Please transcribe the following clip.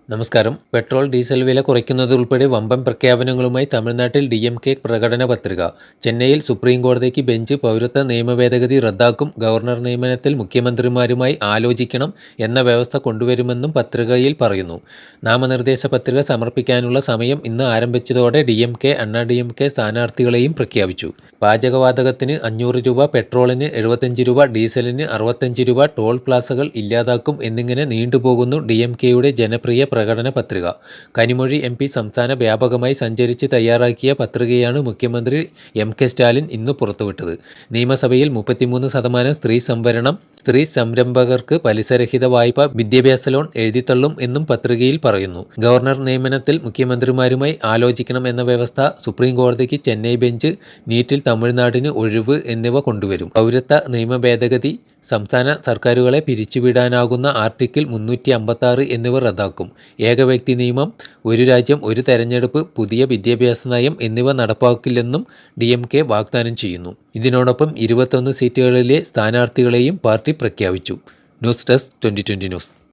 നമസ്കാരം. Petrol, diesel വില കുറയ്ക്കുന്നതുൾപ്പെടെ വമ്പൻ പ്രഖ്യാപനങ്ങളുമായി തമിഴ്നാട്ടിൽ DMK പ്രകടന പത്രിക. ചെന്നൈയിൽ സുപ്രീം കോടതിക്ക് ബെഞ്ച് പൗരത്വ നിയമ ഭേദഗതി റദ്ദാക്കും, ഗവർണർ നിയമനത്തിൽ മുഖ്യമന്ത്രിമാരുമായി ആലോചിക്കണം എന്ന വ്യവസ്ഥ കൊണ്ടുവരുമെന്നും പത്രികയിൽ പറയുന്നു. നാമനിർദ്ദേശ പത്രിക സമർപ്പിക്കാനുള്ള സമയം ഇന്ന് ആരംഭിച്ചതോടെ DMK, അണ്ണാ-DMK സ്ഥാനാർത്ഥികളെയും പ്രഖ്യാപിച്ചു. പാചകവാതകത്തിന് 500 രൂപ, പെട്രോളിന് 75 രൂപ, ഡീസലിന് 65 രൂപ, ടോൾ പ്ലാസകൾ ഇല്ലാതാക്കും എന്നിങ്ങനെ നീണ്ടുപോകുന്നു DMKയുടെ ജനപ്രിയ പ്രകടന പത്രിക. കനിമൊഴി MP സംസ്ഥാന വ്യാപകമായി സഞ്ചരിച്ച് തയ്യാറാക്കിയ പത്രികയാണ് മുഖ്യമന്ത്രി MK സ്റ്റാലിൻ ഇന്ന് പുറത്തുവിട്ടത്. നിയമസഭയിൽ 33% സ്ത്രീ സംവരണം, സ്ത്രീ സംരംഭകർക്ക് പലിശരഹിത വായ്പ, വിദ്യാഭ്യാസ ലോൺ എഴുതിത്തള്ളും എന്നും പത്രികയിൽ പറയുന്നു. ഗവർണർ നിയമനത്തിൽ മുഖ്യമന്ത്രിമാരുമായി ആലോചിക്കണം എന്ന വ്യവസ്ഥ സുപ്രീം കോടതിക്ക് ചെന്നൈ ബെഞ്ച്, നീറ്റിൽ തമിഴ്നാടിന് ഒഴിവ് എന്നിവ കൊണ്ടുവരും. പൗരത്വ നിയമ ഭേദഗതി, സംസ്ഥാന സർക്കാരുകളെ പിരിച്ചുവിടാനാകുന്ന ആർട്ടിക്കിൾ 356 എന്നിവ റദ്ദാക്കും. ഏകവ്യക്തി നിയമം, ഒരു രാജ്യം ഒരു തെരഞ്ഞെടുപ്പ്, പുതിയ വിദ്യാഭ്യാസ നയം എന്നിവ നടപ്പാക്കില്ലെന്നും DMK വാഗ്ദാനം ചെയ്യുന്നു. ഇതിനോടൊപ്പം 21 സീറ്റുകളിലെ സ്ഥാനാർത്ഥികളെയും പാർട്ടി പ്രഖ്യാപിച്ചു. News desk 2020 news.